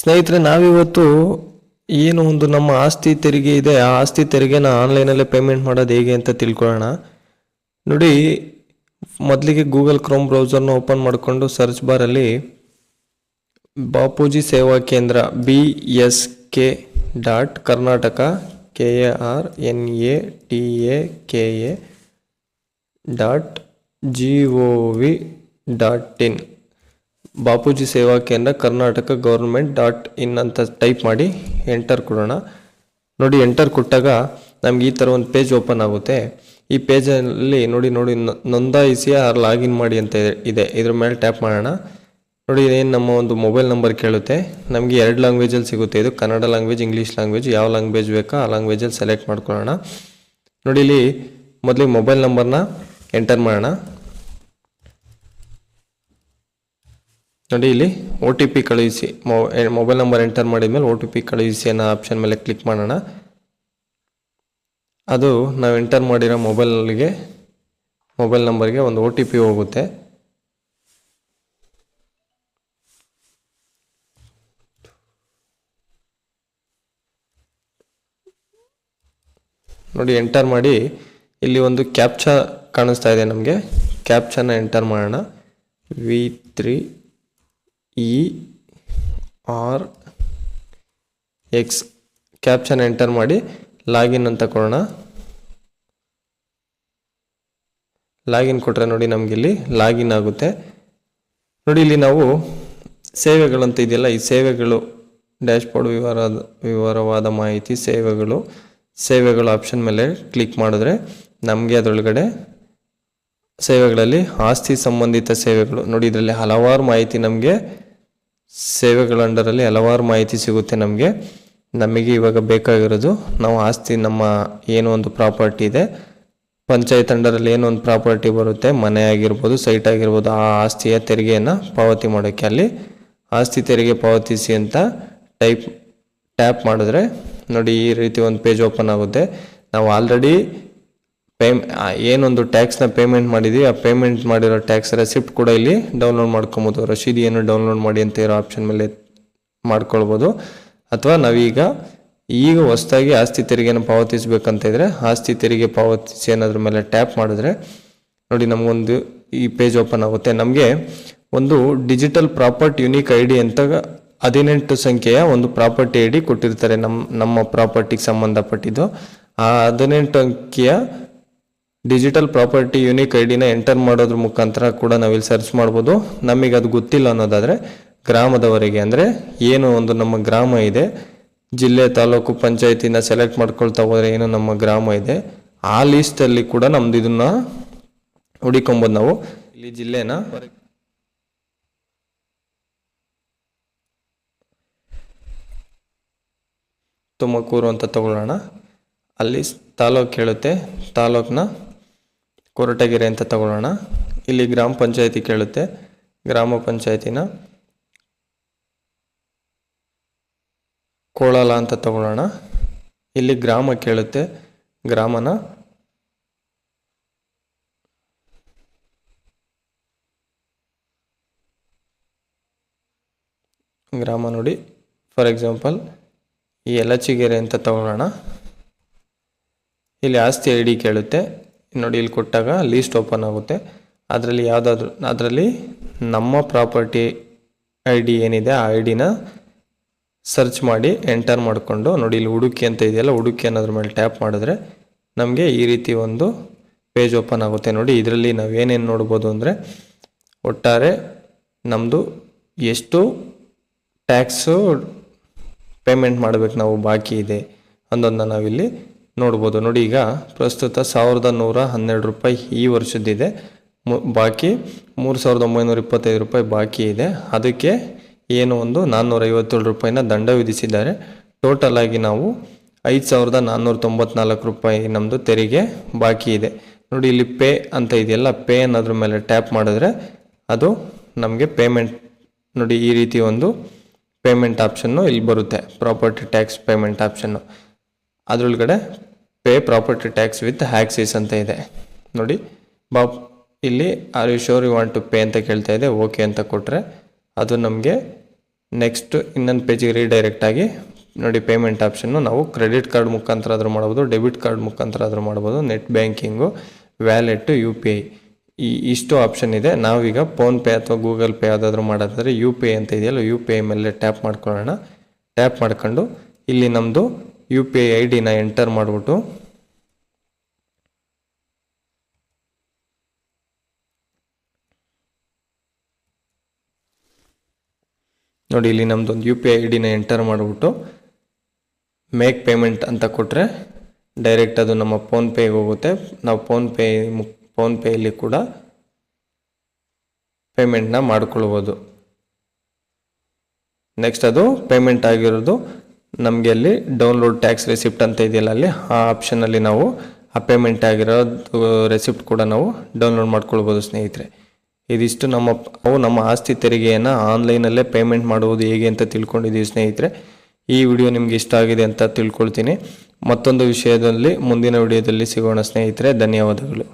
ಸ್ನೇಹಿತರೆ, ನಾವಿವತ್ತು ಏನು ಒಂದು ನಮ್ಮ ಆಸ್ತಿ ತೆರಿಗೆ ಇದೆ, ಆ ಆಸ್ತಿ ತೆರಿಗೆನ ಆನ್ಲೈನಲ್ಲೇ ಪೇಮೆಂಟ್ ಮಾಡೋದು ಹೇಗೆ ಅಂತ ತಿಳ್ಕೊಳ್ಳೋಣ. ನೋಡಿ, ಮೊದಲಿಗೆ ಗೂಗಲ್ ಕ್ರೋಮ್ ಬ್ರೌಸರ್ನ ಓಪನ್ ಮಾಡಿಕೊಂಡು ಸರ್ಚ್ ಬಾರಲ್ಲಿ ಬಾಪೂಜಿ ಸೇವಾ ಕೇಂದ್ರ BSK.ಕರ್ನಾಟಕ KRNATAK.gov.in ಬಾಪೂಜಿ ಸೇವಾ ಕೇಂದ್ರ ಕರ್ನಾಟಕ government.in ಅಂತ ಟೈಪ್ ಮಾಡಿ ಎಂಟರ್ ಕೊಡೋಣ. ನೋಡಿ, ಎಂಟರ್ ಕೊಟ್ಟಾಗ ನಮ್ಗೆ ಈ ಥರ ಒಂದು ಪೇಜ್ ಓಪನ್ ಆಗುತ್ತೆ. ಈ ಪೇಜಲ್ಲಿ ನೋಡಿ ನೋಂದಾಯಿಸಿ ಲಾಗಿನ್ ಮಾಡಿ ಅಂತ ಇದೆ. ಇದ್ರ ಮೇಲೆ ಟ್ಯಾಪ್ ಮಾಡೋಣ. ನೋಡಿ, ಏನು ನಮ್ಮ ಒಂದು ಮೊಬೈಲ್ ನಂಬರ್ ಕೇಳುತ್ತೆ. ನಮಗೆ 2 ಲ್ಯಾಂಗ್ವೇಜಲ್ಲಿ ಸಿಗುತ್ತೆ. ಇದು ಕನ್ನಡ ಲ್ಯಾಂಗ್ವೇಜ್, ಇಂಗ್ಲೀಷ್ ಲ್ಯಾಂಗ್ವೇಜ್. ಯಾವ ಲ್ಯಾಂಗ್ವೇಜ್ ಬೇಕೋ ಆ ಲ್ಯಾಂಗ್ವೇಜಲ್ಲಿ ಸೆಲೆಕ್ಟ್ ಮಾಡ್ಕೊಳ್ಳೋಣ. ನೋಡಿ, ಇಲ್ಲಿ ಮೊದಲಿಗೆ ಮೊಬೈಲ್ ನಂಬರ್ನ ಎಂಟರ್ ಮಾಡೋಣ. ನೋಡಿ, ಇಲ್ಲಿ OTP ಕಳುಹಿಸಿ. ಮೊಬೈಲ್ ನಂಬರ್ ಎಂಟರ್ ಮಾಡಿದ್ಮೇಲೆ OTP ಕಳುಹಿಸಿ ಅನ್ನೋ ಆಪ್ಷನ್ ಮೇಲೆ ಕ್ಲಿಕ್ ಮಾಡೋಣ. ಅದು ನಾವು ಎಂಟರ್ ಮಾಡಿರೋ ಮೊಬೈಲ್ ನಂಬರ್ಗೆ ಒಂದು OTP ಹೋಗುತ್ತೆ. ನೋಡಿ, ಎಂಟರ್ ಮಾಡಿ ಇಲ್ಲಿ ಒಂದು ಕ್ಯಾಪ್ಚಾ ಕಾಣಿಸ್ತಾ ಇದೆ. ನಮಗೆ ಕ್ಯಾಪ್ಚಾನ ಎಂಟರ್ ಮಾಡೋಣ. V3ERX ಕ್ಯಾಪ್ಚಾನ ಎಂಟರ್ ಮಾಡಿ ಲಾಗಿನ್ ಅಂತ ಕೊಡೋಣ. ಲಾಗಿನ್ ಕೊಟ್ಟರೆ ನೋಡಿ ನಮಗೆ ಇಲ್ಲಿ ಲಾಗಿನ್ ಆಗುತ್ತೆ. ನೋಡಿ, ಇಲ್ಲಿ ನಾವು ಸೇವೆಗಳಂತ ಇದೆಯಲ್ಲ, ಈ ಸೇವೆಗಳು ಡ್ಯಾಶ್ಬೋರ್ಡ್ ವಿವರವಾದ ಮಾಹಿತಿ ಸೇವೆಗಳು ಆಪ್ಷನ್ ಮೇಲೆ ಕ್ಲಿಕ್ ಮಾಡಿದ್ರೆ ನಮಗೆ ಅದರೊಳಗಡೆ ಸೇವೆಗಳಲ್ಲಿ ಆಸ್ತಿ ಸಂಬಂಧಿತ ಸೇವೆಗಳು ನೋಡಿ, ಇದರಲ್ಲಿ ಹಲವಾರು ಮಾಹಿತಿ ನಮಗೆ ಸೇವೆಗಳ ಅಂಡರಲ್ಲಿ ಹಲವಾರು ಮಾಹಿತಿ ಸಿಗುತ್ತೆ. ನಮಗೆ ಇವಾಗ ಬೇಕಾಗಿರೋದು ನಾವು ಆಸ್ತಿ, ನಮ್ಮ ಏನೋ ಒಂದು ಪ್ರಾಪರ್ಟಿ ಇದೆ, ಪಂಚಾಯತ್ ಅಂಡರಲ್ಲಿ ಏನೋ ಒಂದು ಪ್ರಾಪರ್ಟಿ ಬರುತ್ತೆ, ಮನೆ ಆಗಿರ್ಬೋದು, ಸೈಟ್ ಆಗಿರ್ಬೋದು, ಆ ಆಸ್ತಿಯ ತೆರಿಗೆಯನ್ನು ಪಾವತಿ ಮಾಡೋಕ್ಕೆ ಅಲ್ಲಿ ಆಸ್ತಿ ತೆರಿಗೆ ಪಾವತಿಸಿ ಅಂತ ಟ್ಯಾಪ್ ಮಾಡಿದ್ರೆ ನೋಡಿ ಈ ರೀತಿ ಒಂದು ಪೇಜ್ ಓಪನ್ ಆಗುತ್ತೆ. ನಾವು ಆಲ್ರೆಡಿ ಏನೊಂದು ಟ್ಯಾಕ್ಸ್ನ ಪೇಮೆಂಟ್ ಮಾಡಿದ್ವಿ, ಆ ಪೇಮೆಂಟ್ ಮಾಡಿರೋ ಟ್ಯಾಕ್ಸ್ ರೆಸಿಪ್ಟ್ ಕೂಡ ಇಲ್ಲಿ ಡೌನ್ಲೋಡ್ ಮಾಡ್ಕೊಬೋದು. ರಶೀದಿಯನ್ನು ಡೌನ್ಲೋಡ್ ಮಾಡಿ ಅಂತ ಇರೋ ಆಪ್ಷನ್ ಮೇಲೆ ಮಾಡ್ಕೊಳ್ಬೋದು. ಅಥವಾ ನಾವೀಗ ಹೊಸದಾಗಿ ಆಸ್ತಿ ತೆರಿಗೆನ ಪಾವತಿಸಬೇಕಂತ ಇದ್ರೆ ಆಸ್ತಿ ತೆರಿಗೆ ಪಾವತಿಸಿ ಅನ್ನೋದ್ರ ಮೇಲೆ ಟ್ಯಾಪ್ ಮಾಡಿದ್ರೆ ನೋಡಿ ನಮಗೊಂದು ಈ ಪೇಜ್ ಓಪನ್ ಆಗುತ್ತೆ. ನಮಗೆ ಒಂದು ಡಿಜಿಟಲ್ ಪ್ರಾಪರ್ಟಿ ಯುನಿಕ್ ID ಅಂತ 18 ಸಂಖ್ಯೆಯ ಒಂದು ಪ್ರಾಪರ್ಟಿ ID ಕೊಟ್ಟಿರ್ತಾರೆ. ನಮ್ಮ ಪ್ರಾಪರ್ಟಿಗೆ ಸಂಬಂಧಪಟ್ಟಿದ್ದು ಆ 18 ಅಂಕಿಯ ಡಿಜಿಟಲ್ ಪ್ರಾಪರ್ಟಿ ಯುನಿಕ್ ID-ನ ಎಂಟರ್ ಮಾಡೋದ್ರ ಮುಖಾಂತರ ಕೂಡ ನಾವಿಲ್ಲಿ ಸರ್ಚ್ ಮಾಡ್ಬೋದು. ನಮಗೆ ಅದು ಗೊತ್ತಿಲ್ಲ ಅನ್ನೋದಾದರೆ ಗ್ರಾಮದವರೆಗೆ, ಅಂದರೆ ಏನು ಒಂದು ನಮ್ಮ ಗ್ರಾಮ ಇದೆ, ಜಿಲ್ಲೆ, ತಾಲೂಕು, ಪಂಚಾಯತಿನ ಸೆಲೆಕ್ಟ್ ಮಾಡ್ಕೊಳ್ತಾ ಹೋದರೆ ಏನು ನಮ್ಮ ಗ್ರಾಮ ಇದೆ, ಆ ಲೀಸ್ಟಲ್ಲಿ ಕೂಡ ನಮ್ದು ಇದನ್ನ ಹುಡುಕೊಂಬೋದು. ನಾವು ಇಲ್ಲಿ ಜಿಲ್ಲೆನ ತುಮಕೂರು ಅಂತ ತಗೊಳ್ಳೋಣ. ಅಲ್ಲಿ ತಾಲೂಕು ಕೇಳುತ್ತೆ, ತಾಲೂಕನ್ನ ಕೊರಟಗೆರೆ ಅಂತ ತಗೊಳ್ಳೋಣ. ಇಲ್ಲಿ ಗ್ರಾಮ ಪಂಚಾಯತಿ ಕೇಳುತ್ತೆ, ಗ್ರಾಮ ಪಂಚಾಯತಿನ ಕೋಳಾಲ ಅಂತ ತಗೊಳ್ಳೋಣ. ಇಲ್ಲಿ ಗ್ರಾಮ ಕೇಳುತ್ತೆ, ಗ್ರಾಮನ ನೋಡಿ ಫಾರ್ ಎಕ್ಸಾಂಪಲ್ ಈ ಯಲಚಿಗೆರೆ ಅಂತ ತಗೊಳ್ಳೋಣ. ಇಲ್ಲಿ ಆಸ್ತಿ ID ಕೇಳುತ್ತೆ. ನೋಡಿ, ಇಲ್ಲಿ ಕೊಟ್ಟಾಗ ಲೀಸ್ಟ್ ಓಪನ್ ಆಗುತ್ತೆ. ಅದರಲ್ಲಿ ನಮ್ಮ ಪ್ರಾಪರ್ಟಿ ID ಏನಿದೆ ಆ ID-ನ ಸರ್ಚ್ ಮಾಡಿ ಎಂಟರ್ ಮಾಡಿಕೊಂಡು ನೋಡಿ ಇಲ್ಲಿ ಹುಡುಕಿ ಅಂತ ಇದೆಯಲ್ಲ, ಹುಡುಕಿ ಅನ್ನೋದ್ರ ಮೇಲೆ ಟ್ಯಾಪ್ ಮಾಡಿದ್ರೆ ನಮಗೆ ಈ ರೀತಿ ಒಂದು ಪೇಜ್ ಓಪನ್ ಆಗುತ್ತೆ. ನೋಡಿ, ಇದರಲ್ಲಿ ನಾವೇನೇನು ನೋಡ್ಬೋದು ಅಂದರೆ ಒಟ್ಟಾರೆ ನಮ್ಮದು ಎಷ್ಟು ಟ್ಯಾಕ್ಸು ಪೇಮೆಂಟ್ ಮಾಡಬೇಕು ನಾವು ಬಾಕಿ ಇದೆ ಅನ್ನೋದನ್ನ ನಾವಿಲ್ಲಿ ನೋಡ್ಬೋದು. ನೋಡಿ, ಈಗ ಪ್ರಸ್ತುತ 1112 ರೂಪಾಯಿ ಈ ವರ್ಷದ್ದಿದೆ, ಬಾಕಿ 3925 ರೂಪಾಯಿ ಬಾಕಿ ಇದೆ. ಅದಕ್ಕೆ ಏನು ಒಂದು 457 ರೂಪಾಯಿನ ದಂಡ ವಿಧಿಸಿದ್ದಾರೆ. ಟೋಟಲ್ ಆಗಿ ನಾವು 5494 ರೂಪಾಯಿ ನಮ್ಮದು ತೆರಿಗೆ ಬಾಕಿ ಇದೆ. ನೋಡಿ, ಇಲ್ಲಿ ಪೇ ಅಂತ ಇದೆಯಲ್ಲ, ಪೇ ಅನ್ನೋದ್ರ ಮೇಲೆ ಟ್ಯಾಪ್ ಮಾಡಿದ್ರೆ ಅದು ನಮಗೆ ಪೇಮೆಂಟ್ ನೋಡಿ ಈ ರೀತಿ ಒಂದು ಪೇಮೆಂಟ್ ಆಪ್ಷನ್ನು ಇಲ್ಲಿ ಬರುತ್ತೆ. ಪ್ರಾಪರ್ಟಿ ಟ್ಯಾಕ್ಸ್ ಪೇಮೆಂಟ್ ಆಪ್ಷನ್ನು, ಅದರೊಳಗಡೆ pay property tax with Axis ಅಂತ ಇದೆ. ನೋಡಿ, ಇಲ್ಲಿ are you sure you want to pay ಅಂತ ಕೇಳ್ತಾ ಇದೆ. ಓಕೆ ಅಂತ ಕೊಟ್ಟರೆ ಅದು ನಮಗೆ ನೆಕ್ಸ್ಟ್ ಇನ್ನೊಂದು ಪೇಜಿಗೆ ರೀಡೈರೆಕ್ಟ್ ಆಗಿ ನೋಡಿ ಪೇಮೆಂಟ್ ಆಪ್ಷನ್ನು ನಾವು ಕ್ರೆಡಿಟ್ ಕಾರ್ಡ್ ಮುಖಾಂತರ ಆದರೂ ಮಾಡ್ಬೋದು, ಡೆಬಿಟ್ ಕಾರ್ಡ್ ಮುಖಾಂತರ ಆದರೂ ಮಾಡ್ಬೋದು, ನೆಟ್ ಬ್ಯಾಂಕಿಂಗು, ವ್ಯಾಲೆಟ್ಟು, UPI ಇಷ್ಟು ಆಪ್ಷನ್ ಇದೆ. ನಾವೀಗ ಫೋನ್ಪೇ ಅಥವಾ ಗೂಗಲ್ ಪೇ ಯಾವುದಾದ್ರೂ ಮಾಡೋದಾದರೆ UPI ಅಂತ ಇದೆಯಲ್ಲ, UPI ಮೇಲೆ ಟ್ಯಾಪ್ ಮಾಡ್ಕೊಳ್ಳೋಣ. ಟ್ಯಾಪ್ ಮಾಡ್ಕೊಂಡು ಇಲ್ಲಿ ನಮ್ಮದು UPI ID ಎಂಟರ್ ಮಾಡಿಬಿಟ್ಟು ನೋಡಿ ಇಲ್ಲಿ ನಮ್ಮದೊಂದು UPI ID ಎಂಟರ್ ಮಾಡಿಬಿಟ್ಟು ಮೇಕ್ ಪೇಮೆಂಟ್ ಅಂತ ಕೊಟ್ಟರೆ ಡೈರೆಕ್ಟ್ ಅದು ನಮ್ಮ ಫೋನ್ಪೇಗೆ ಹೋಗುತ್ತೆ. ನಾವು ಫೋನ್ಪೇಯಲ್ಲಿ ಕೂಡ ಪೇಮೆಂಟ್ನ ಮಾಡ್ಕೊಳ್ಬೋದು. ನೆಕ್ಸ್ಟ್ ಅದು ಪೇಮೆಂಟ್ ಆಗಿರೋದು ನಮಗೆ ಅಲ್ಲಿ ಡೌನ್ಲೋಡ್ ಟ್ಯಾಕ್ಸ್ ರೆಸಿಪ್ಟ್ ಅಂತ ಇದೆಯಲ್ಲ, ಅಲ್ಲಿ ಆ ಆಪ್ಷನಲ್ಲಿ ನಾವು ಆ ಪೇಮೆಂಟ್ ಆಗಿರೋದು ರೆಸಿಪ್ಟ್ ಕೂಡ ನಾವು ಡೌನ್ಲೋಡ್ ಮಾಡ್ಕೊಳ್ಬೋದು ಸ್ನೇಹಿತರೆ. ಇದಿಷ್ಟು ನಮ್ಮ ಆಸ್ತಿ ತೆರಿಗೆಯನ್ನು ಆನ್ಲೈನಲ್ಲೇ ಪೇಮೆಂಟ್ ಮಾಡುವುದು ಹೇಗೆ ಅಂತ ತಿಳ್ಕೊಂಡಿದ್ದೀವಿ ಸ್ನೇಹಿತರೆ. ಈ ವಿಡಿಯೋ ನಿಮಗೆ ಇಷ್ಟ ಆಗಿದೆ ಅಂತ ತಿಳ್ಕೊಳ್ತೀನಿ. ಮತ್ತೊಂದು ವಿಷಯದಲ್ಲಿ ಮುಂದಿನ ವಿಡಿಯೋದಲ್ಲಿ ಸಿಗೋಣ ಸ್ನೇಹಿತರೆ. ಧನ್ಯವಾದಗಳು.